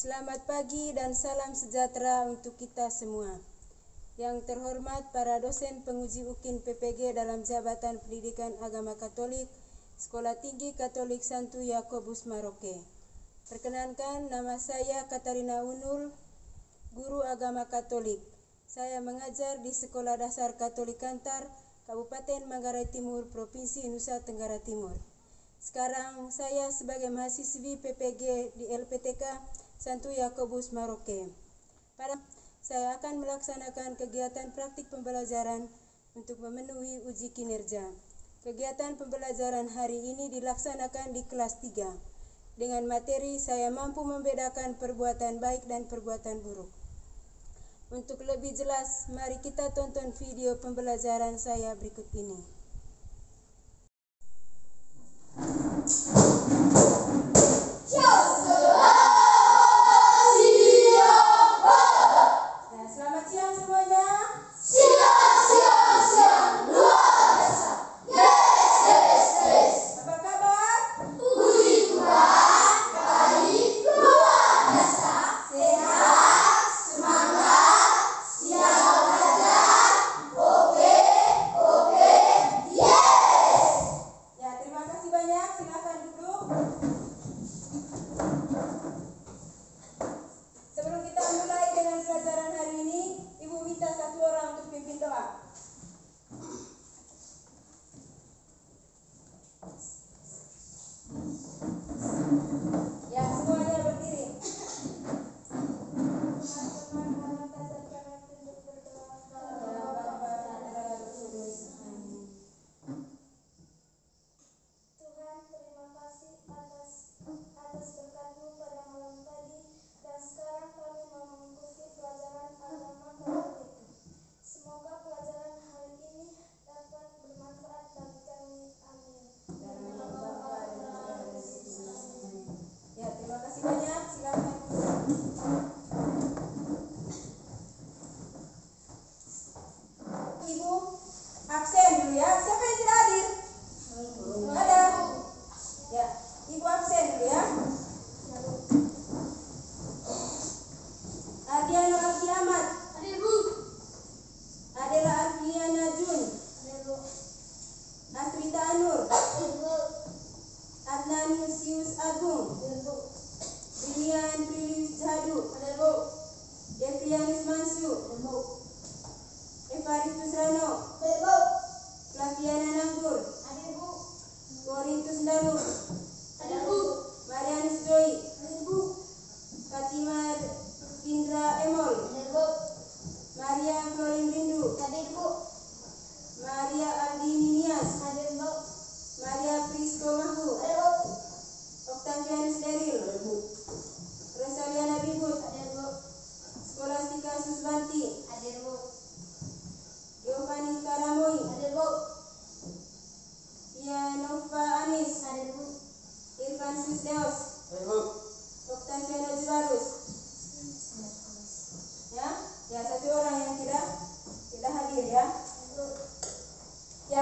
Selamat pagi dan salam sejahtera untuk kita semua. Yang terhormat para dosen penguji UKIN PPG dalam Jabatan Pendidikan Agama Katolik, Sekolah Tinggi Katolik Santo Yakobus Maroke. Perkenankan, nama saya Katarina Unul, Guru Agama Katolik. Saya mengajar di Sekolah Dasar Katolik Kantar, Kabupaten Manggarai Timur, Provinsi Nusa Tenggara Timur. Sekarang saya sebagai mahasiswi PPG di LPTK Santo Yakobus Maroke. Saya akan melaksanakan kegiatan praktik pembelajaran untuk memenuhi uji kinerja. Kegiatan pembelajaran hari ini dilaksanakan di kelas 3. Dengan materi saya mampu membedakan perbuatan baik dan perbuatan buruk. Untuk lebih jelas, mari kita tonton video pembelajaran saya berikut ini.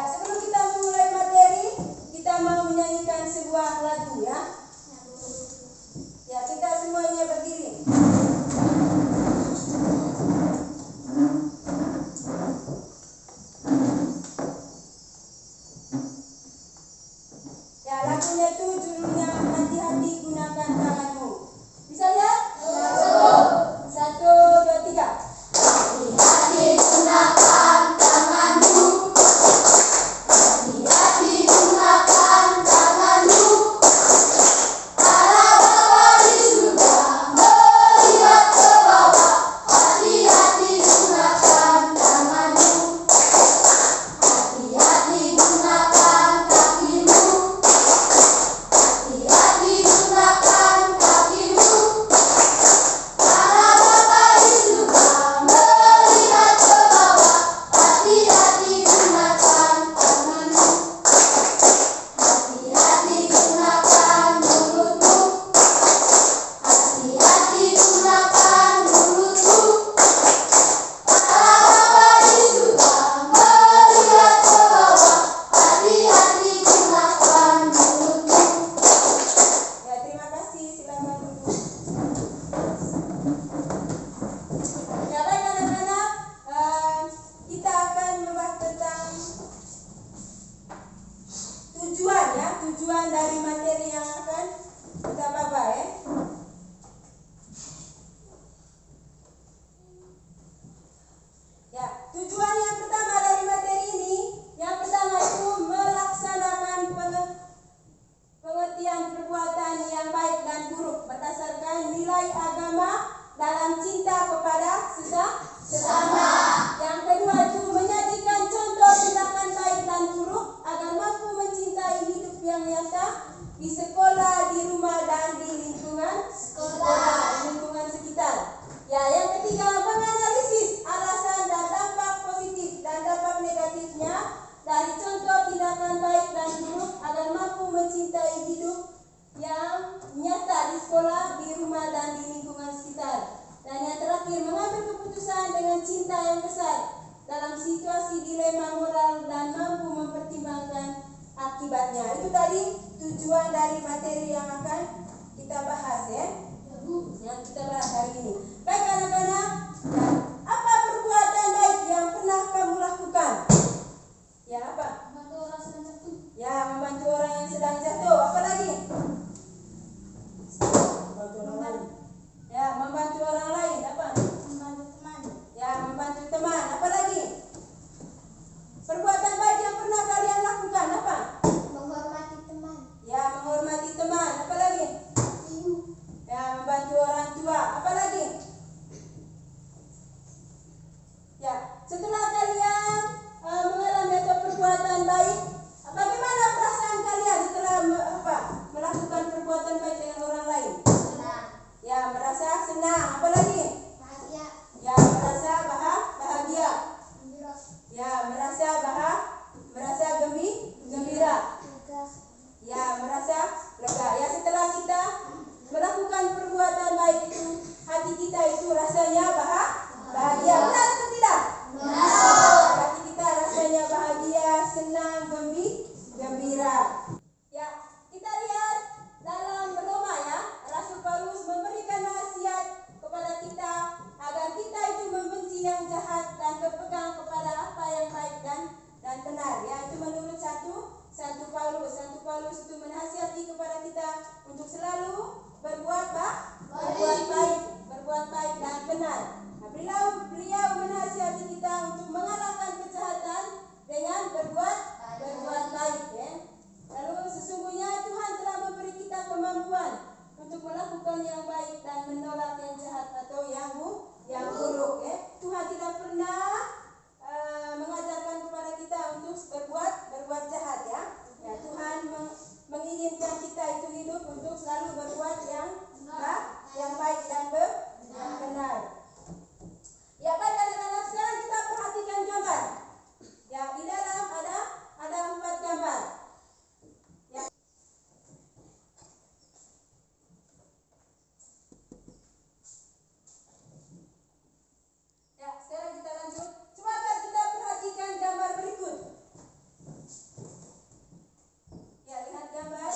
Sebelum kita memulai materi, kita mau menyanyikan sebuah lagu ya. Ya, kita semuanya berdiri. Ya, lagunya itu judulnya Hati-hati Gunakan Tanganmu. Bisa lihat? nilai agama dalam cinta kepada sesama. Yang kedua itu menyajikan contoh tindakan baik dan buruk agar mampu mencintai hidup yang nyata di sekolah, di rumah, dan di lingkungan sekitar. Ya, yang ketiga menganalisis alasan dan dampak positif dan dampak negatifnya dari contoh tindakan baik dan buruk agar mampu mencintai hidup yang nyata di sekolah, di rumah, dan di lingkungan sekitar. Dan yang terakhir, mengambil keputusan dengan cinta yang besar dalam situasi dilema moral dan mampu mempertimbangkan akibatnya. Itu tadi tujuan dari materi yang akan kita bahas ya. Yang kita bahas hari ini. Baik anak-anak, apa perbuatan baik yang pernah kamu lakukan? Ya, apa? Membantu orang sedang jatuh. Ya, membantu orang yang sedang jatuh. Apa lagi? Membantu orang lain. Ya, membantu orang lain. Apa? Membantu teman. Ya, membantu teman. Apa lagi? Perbuatan baik yang pernah kalian lakukan apa? Menghormati teman. Ya, menghormati teman. Apa lagi? Ibu. Ya, membantu orang tua. Apa lagi? Ya, setelah kalian mengalami atau perbuatan baik, bagaimana perasaan kalian setelah melakukan perbuatan baik dengan orang lain? Senang. Ya, merasa senang. Apa lagi? Bahagia. Ya, merasa bahagia. Gembira. Ya, merasa gembira. Lega. Ya, merasa lega. Ya, setelah kita melakukan perbuatan baik itu, hati kita itu rasanya bahagia. Benar atau tidak? Benar. Hati kita rasanya bahagia, senang, gembira. Ya, kita lihat dalam Roma ya, Rasul Paulus memberikan nasihat kepada kita agar kita itu membenci yang jahat dan berpegang kepada apa yang baik dan benar. Ya, itu menurut satu Paulus itu menasihati kepada kita untuk selalu berbuat baik dan benar. Nah, beliau menasihati kita untuk mengalahkan kejahatan dengan berbuat baik ya. Lalu sesungguhnya Tuhan telah memberi kita kemampuan untuk melakukan yang baik dan menolak yang jahat atau yang buruk ya. Tuhan tidak pernah mengajarkan kepada kita untuk berbuat jahat ya. Ya, Tuhan menginginkan kita itu hidup untuk selalu berbuat yang baik dan benar. Ya, baik anak-anak, sekarang kita perhatikan gambar. Ya, di dalam ada 4 gambar. Ya. Ya, sekarang kita lanjut. Coba kita perhatikan gambar berikut. Ya, lihat gambar.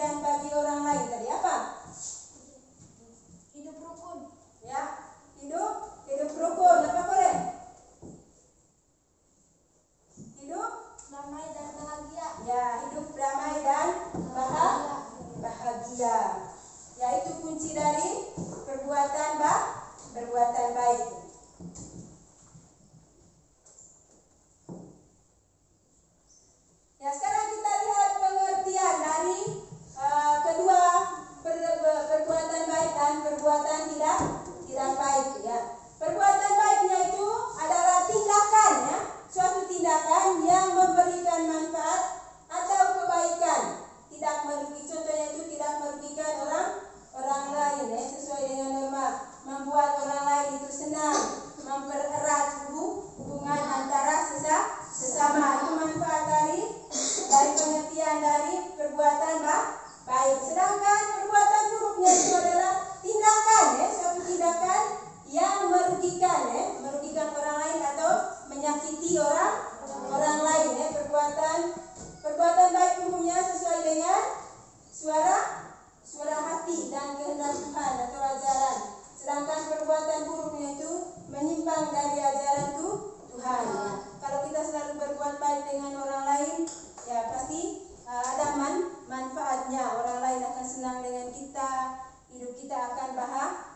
dan bagi orang lain. Tadi apa? Hidup rukun. Ya, hidup rukun. Apa boleh? Hidup Damai dan bahagia. ya, hidup damai dan bahagia. Ya, itu kunci dari perbuatan baik. Ya, sekarang kita lihat pengertian dari kedua perbuatan baik dan perbuatan tidak baik. Ya, perbuatan baiknya itu adalah tindakan, ya, suatu tindakan yang memberikan manfaat atau kebaikan, tidak merugikan. Contohnya itu tidak merugikan orang lain, ya, sesuai dengan norma, membuat orang lain itu senang, mempererat hubungan antara sesama. Itu manfaat dari pengertian dari perbuatan baik. Sedangkan perbuatan buruknya itu adalah tindakan, ya, suatu tindakan yang merugikan, ya, merugikan orang lain atau menyakiti orang lain, ya. Perbuatan baik umumnya sesuai dengan suara hati dan kehendak Tuhan atau ajaran. Sedangkan perbuatan buruknya itu menyimpang dari ajaran Tuhan. Ya. Kalau kita selalu berbuat baik dengan orang lain, ya pasti ada manfaatnya. Orang lain akan senang dengan kita, hidup kita akan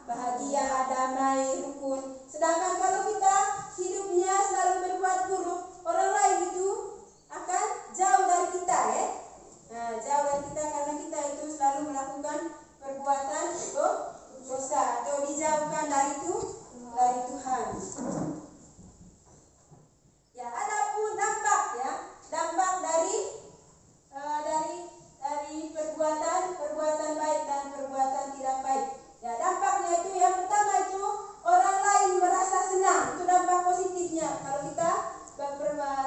bahagia, damai, rukun. Sedangkan kalau kita hidupnya selalu berbuat buruk, orang lain itu akan jauh dari kita, ya. Nah, jauh dari kita karena kita itu selalu melakukan perbuatan dosa atau dijauhkan dari Tuhan. Ya, adapun dampak, ya, dampak dari perbuatan baik dan perbuatan tidak baik. Ya, dampaknya itu yang pertama itu orang lain merasa senang. Itu dampak positifnya kalau kita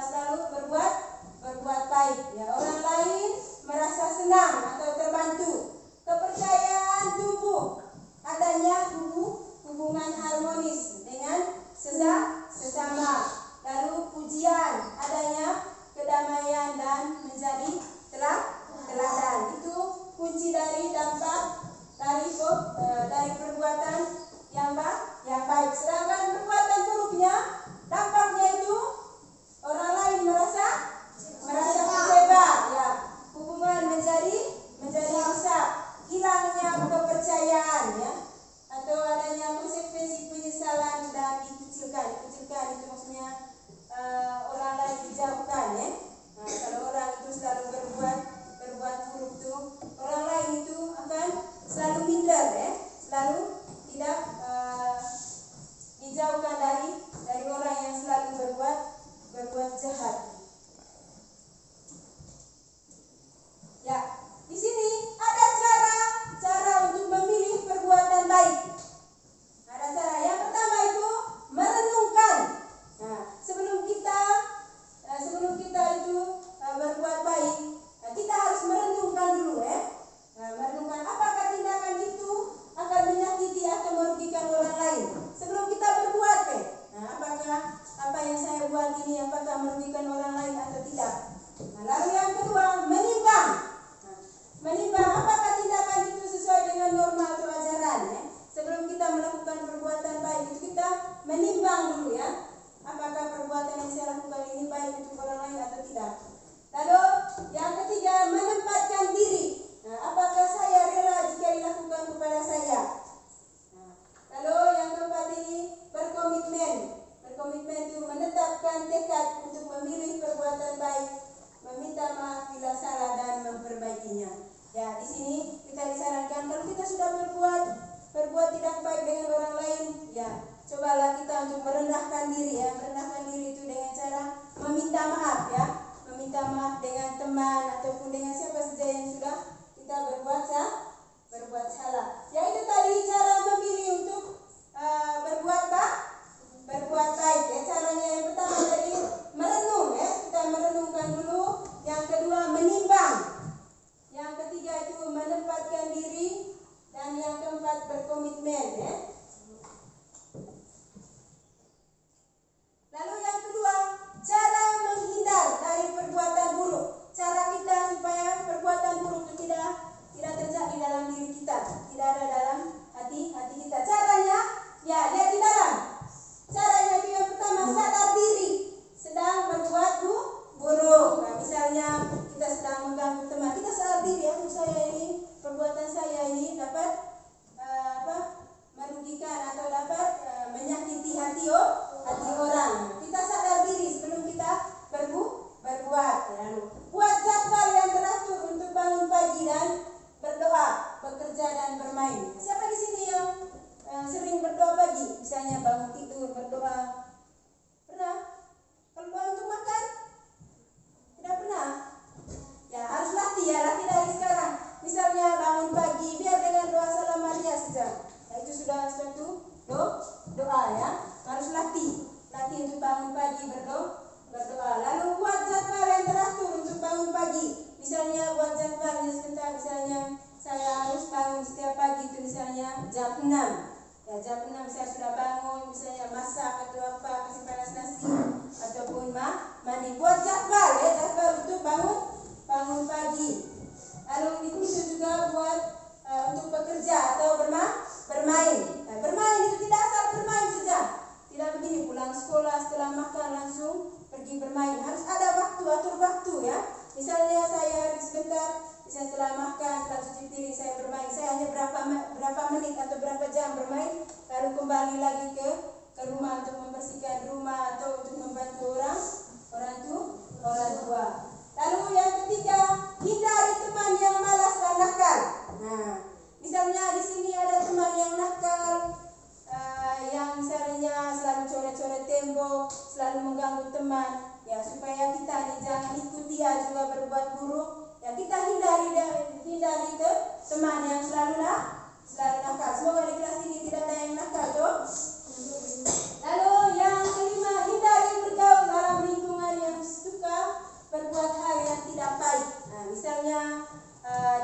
selalu berbuat baik. Ya, orang lain merasa senang atau terbantu. Kepercayaan tumbuh, adanya hubungan harmonis dengan sesama. Lalu pujian, adanya kedamaian dan menjadi teladan. Itu kunci dari dampak dari perbuatan yang baik. Sedangkan perbuatan buruknya, dampaknya itu orang lain merasa kecewa, ya. Hubungan menjadi rusak, hilangnya kepercayaan, ya, atau adanya konsekuensi penyesalan dan dikucilkan itu maksudnya orang lain dijauhkan, ya. Nah, kalau orang itu selalu berbuat buruk itu, orang lain itu akan selalu minder, ya, selalu tidak dijauhkan dari orang yang selalu berbuat jahat. Ya, di sini ada cara untuk memilih perbuatan baik. Ada cara. Yang pertama itu merenungkan. Nah, sebelum kita itu berbuat baik, kita harus merenungkan dulu, ya. Merenungkan apakah tindakan itu akan menyakiti atau merugikan orang lain sebelum kita berbuat, ya. Nah, apakah apa yang saya buat ini apakah merugikan orang lain atau tidak. Nah, lalu yang kedua, menimbang. Menimbang apakah tindakan itu sesuai dengan norma atau ajaran, ya. Sebelum kita melakukan perbuatan baik itu kita menimbang dulu, ya. Apakah perbuatan yang saya lakukan ini baik untuk orang lain atau tidak. Lalu yang ketiga, menempatkan diri. Nah, apakah saya rela jika dilakukan kepada saya. Nah, lalu yang keempat ini berkomitmen. Berkomitmen itu menetapkan tekad untuk memilih perbuatan baik, meminta maaf bila salah dan memperbaikinya. Ya, di sini kita disarankan kalau kita sudah berbuat tidak baik dengan orang lain, ya, cobalah kita untuk merendahkan diri, ya. Merendahkan diri itu dengan cara meminta maaf, ya. Meminta maaf dengan teman ataupun dengan siapa saja yang sudah kita berbuat salah. Ya, itu tadi cara memilih untuk berbuat baik, ya. Caranya yang pertama tadi merenung, ya. Kita merenungkan dulu. Yang kedua menimbang. Yang ketiga itu menempatkan diri. Dan yang keempat berkomitmen, ya. Lalu yang kedua, cara menghindar dari perbuatan buruk. Cara kita supaya perbuatan buruk itu tidak misalnya saya harus bangun setiap pagi itu misalnya jam 6. Ya jam 6 saya sudah bangun, misalnya masak atau apa, kasih panas nasi ataupun mandi, buat jadwal ya, jadwal untuk bangun pagi. Lalu itu juga buat untuk bekerja atau bermain. Nah, bermain itu tidak asal bermain saja. Tidak begini pulang sekolah setelah makan langsung pergi bermain. Harus ada waktu, atur waktu ya. Misalnya saya sebentar, misalnya setelah makan, setelah cuci piring saya bermain. Saya hanya berapa menit atau berapa jam bermain, lalu kembali lagi ke rumah untuk membersihkan rumah atau untuk membantu orang tua. Lalu yang ketiga, hindari teman yang malas dan nakal. Nah, misalnya di sini ada teman yang nakal, yang misalnya selalu coret-coret tembok, selalu mengganggu teman. Ya, supaya kita jangan ikut dia juga berbuat buruk. Ya, kita hindari ke teman yang selalu nakal. Semoga di kelas ini tidak ada yang nakal, toh. Lalu yang kelima, hindari bergaul dalam lingkungan yang suka berbuat hal yang tidak baik. Nah, misalnya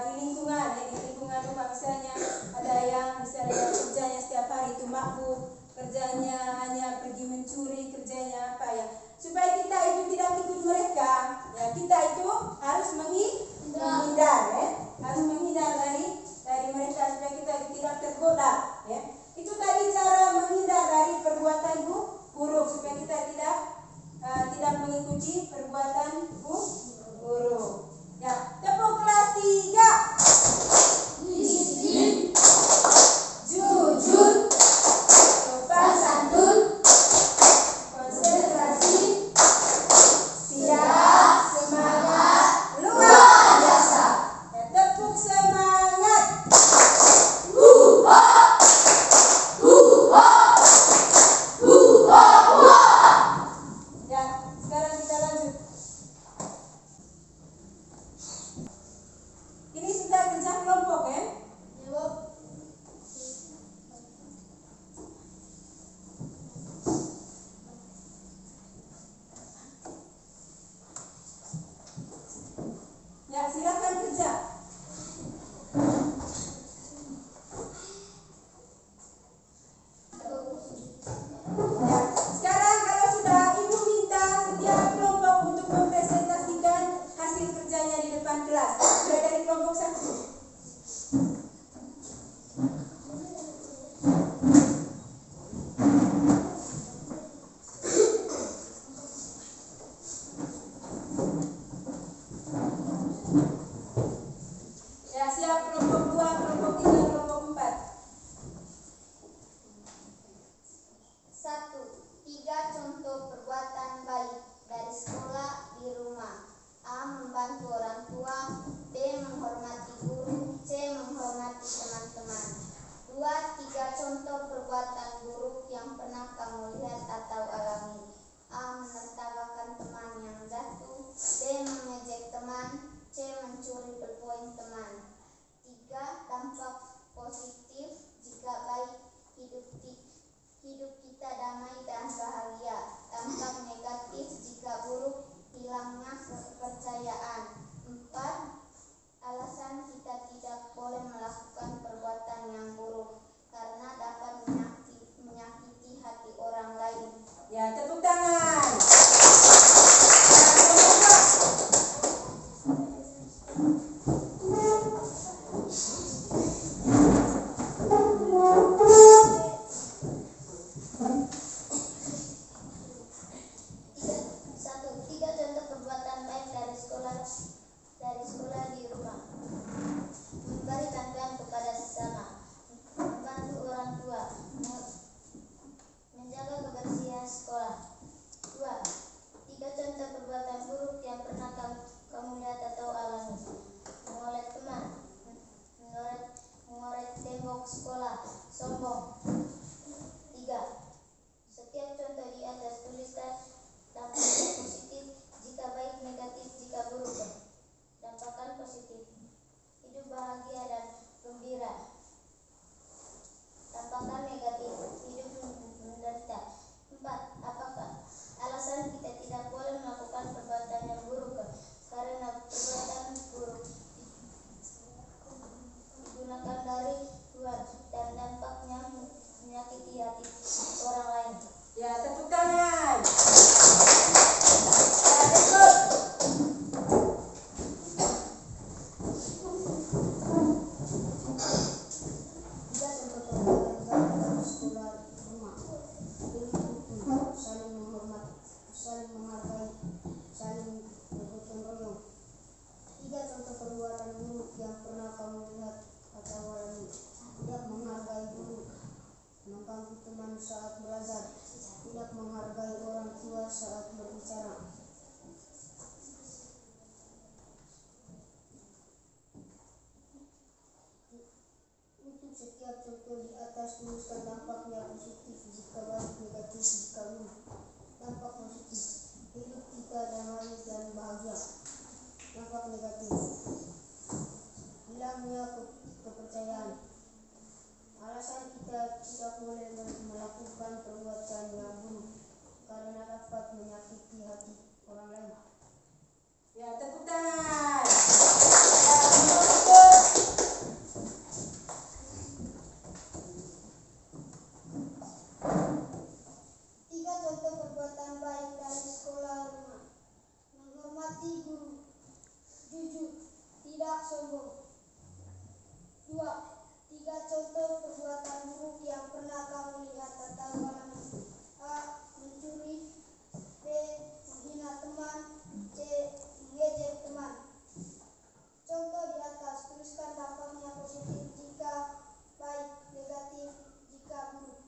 di lingkungan rumah misalnya ada yang misalnya kerjanya setiap hari itu mabuk, kerjanya hanya pergi mencuri, kerjanya apa ya, supaya kita itu tidak ikut mereka. Ya, kita itu harus menghindar ya, harus menghindar dari mereka supaya kita tidak tergoda ya. Itu tadi cara menghindar dari perbuatan buruk supaya kita tidak mengikuti perbuatan buruk. Ya, tepuk kelas 3. Disiplin, jujur, sopan santun, konsentrasi, siap, semangat, luar biasa. Ya, tepuk semangat. Ya, sekarang kita lanjut. Ini sudah kerja kelompok ya? Ya, silakan kerja. Ya, sekarang kalau sudah ibu minta setiap kelompok untuk mempresentasikan hasil kerjanya di depan kelas. Mulai dari kelompok 1. Ya, siap kelompok 2, kelompok 3, kelompok 4. 1. 3 contoh perbuatan baik dari sekolah di rumah. A. Membantu orang tua. B. Menghormati guru. C. Menghormati teman-teman. 2. 3 contoh perbuatan buruk yang pernah kamu lihat atau alami. A. Menertawakan teman yang jatuh. B. mengejek teman. C. mencuri pulpen teman. 3. Dampak positif jika baik, hidup kita damai dan bahagia. Dampak negatif jika buruk, hilangnya kepercayaan. 4. Alasan kita tidak boleh melakukan perbuatan yang buruk karena dapat menyakiti hati orang lain. Ya, tepuk tangan. Tiga contoh perbuatan baik dari sekolah di rumah. Memberi bantuan kepada sesama, membantu orang tua, menjaga kebersihan sekolah. 2. 3 contoh perbuatan buruk yang pernah kamu lihat atau alami. Mengolek teman, mengorek tembok sekolah, sombong. 3. Setiap contoh di atas tuliskan dampaknya positif jika baik, negatif jika buruk. Dampakkan positif, hidup bahagia dan gembira. Dampakkan negatif, hidup menderita. 4. Apakah alasan kita tidak boleh melakukan perbuatan yang buruk? Karena perbuatan buruk Setiap contoh di atas tuliskan dampaknya positif jika baik, negatif jika buruk. Dampak positif, hidup kita damai dan bahagia. Dampak negatif, hilangnya kepercayaan. Alasan kita tidak boleh melakukan perbuatan yang buruk karena dapat menyakiti hati orang lain. Ya, tepuk tangan. Tiga contoh perbuatan baik dari sekolah rumah. Menghormati guru, jujur, tidak sombong. 2. Tiga contoh perbuatan buruk yang pernah kamu lihat atau alami. A. Mencuri. B. Menghina teman. C. Mengejek teman. Contoh di atas, tuliskan dampaknya positif jika baik, negatif jika buruk.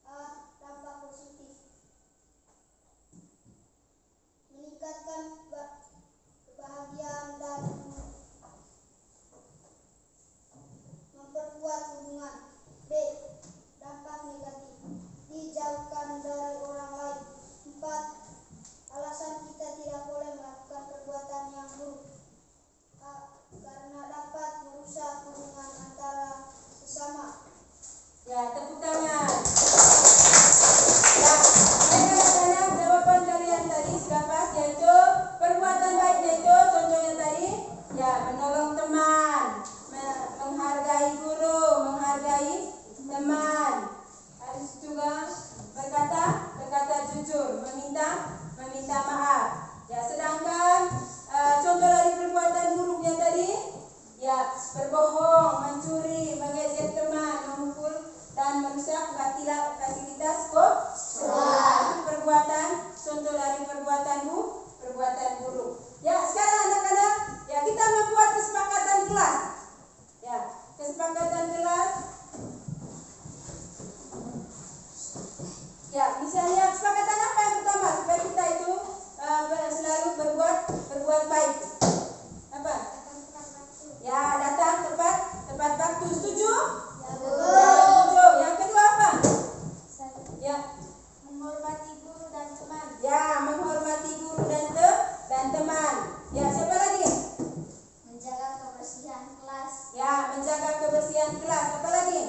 A. Dampak positif, meningkatkan kebahagiaan dan memperkuat hubungan. B. Dampak negatif, dijauhkan dari orang lain. 4. Alasan kita tidak boleh melakukan perbuatan yang buruk. A. Karena dapat merusak hubungan antara sesama. Ya, tepuk tangan. Ya, anak-anak jawaban kalian tadi dapat, yaitu perbuatan baiknya itu contohnya tadi ya menolong teman, menghargai guru, menghargai teman. Harus juga berkata jujur, meminta maaf. Ya, sedangkan contoh dari perbuatan buruknya tadi ya berbohong, mencuri, mengejek teman, memukul dan merusak fasilitas sekolah. Itu contoh dari perbuatan buruk. Ya, sekarang anak-anak, ya kita membuat kesepakatan kelas. Ya, kesepakatan kelas. Ya, misalnya kesepakatan apa yang pertama supaya kita itu selalu berbuat baik? Apa? Ya, datang tepat waktu. Setuju? Ya, setuju. Yang kedua apa? Ya, Menghormati guru dan teman. ya, menghormati guru dan teman. Ya, siapa lagi? Menjaga kebersihan kelas. Ya, menjaga kebersihan kelas. Apa lagi?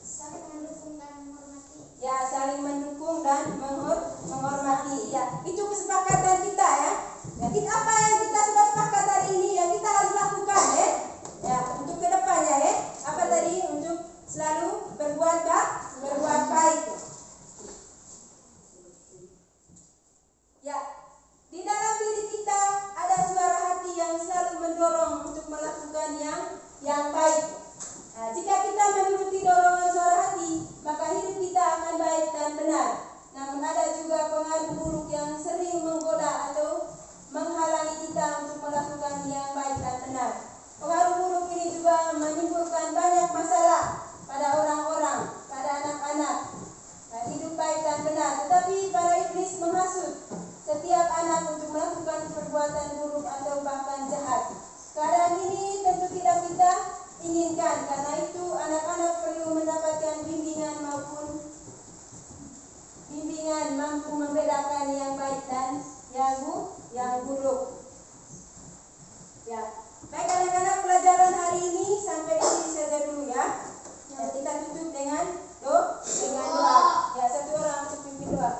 Saling mendukung dan menghormati. Ya, saling mendukung dan menghormati. Ya, itu kesepakatan kita ya. Ya, apa yang kita sudah sepakat hari ini ya kita harus lakukan ya. Ya, untuk kedepannya ya. Apa tadi? Untuk selalu berbuat baik. Ya, di dalam diri kita ada suara hati yang selalu mendorong untuk melakukan yang baik. Nah, jika kita menuruti dorongan suara hati, maka hidup kita akan baik dan benar. Namun ada juga pengaruh buruk yang sering menggoda atau menghalangi kita untuk melakukan yang baik dan benar. Pengaruh buruk ini juga menimbulkan banyak masalah pada orang-orang, pada anak-anak. Nah, hidup baik dan benar, tetapi para iblis menghasut setiap anak untuk melakukan perbuatan buruk atau bahkan jahat. Keadaan ini tentu tidak kita inginkan, karena itu anak-anak perlu mendapatkan bimbingan mampu membedakan yang baik dan yang buruk. Ya, baik anak-anak, pelajaran hari ini sampai di sini saja dulu ya. Ya, kita tutup dengan doa. Ya, satu orang untuk pimpin doa.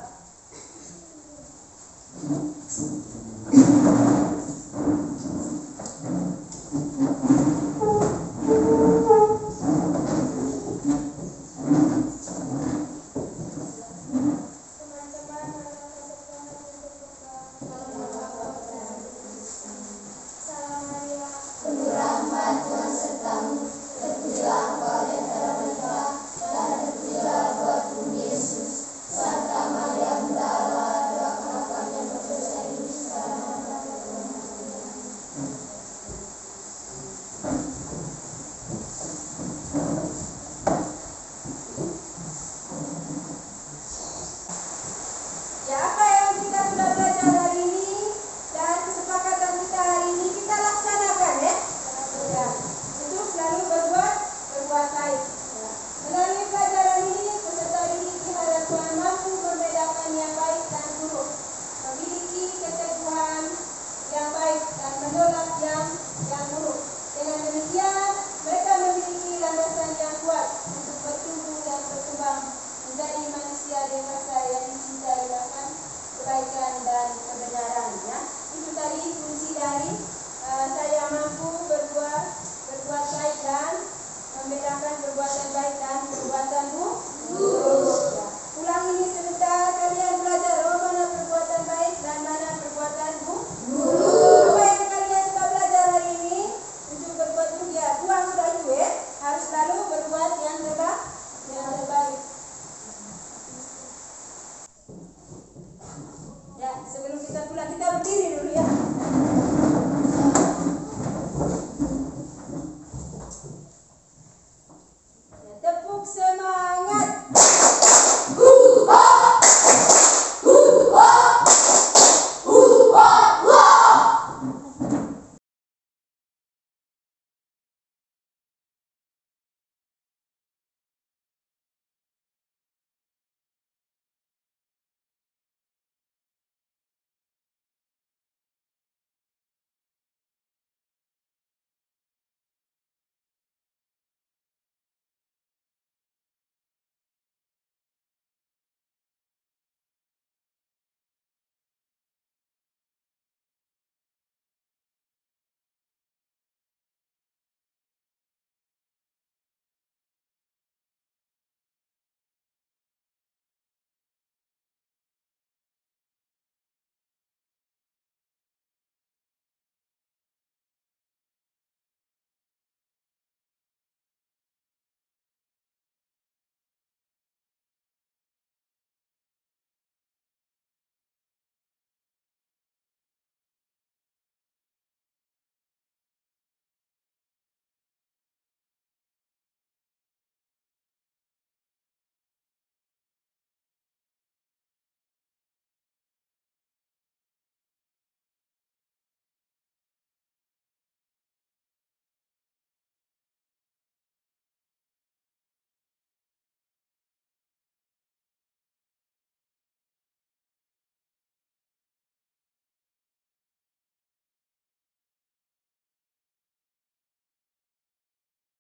membedakan perbuatan baik dan perbuatan buruk. Ya. Ulang ini sebentar kalian.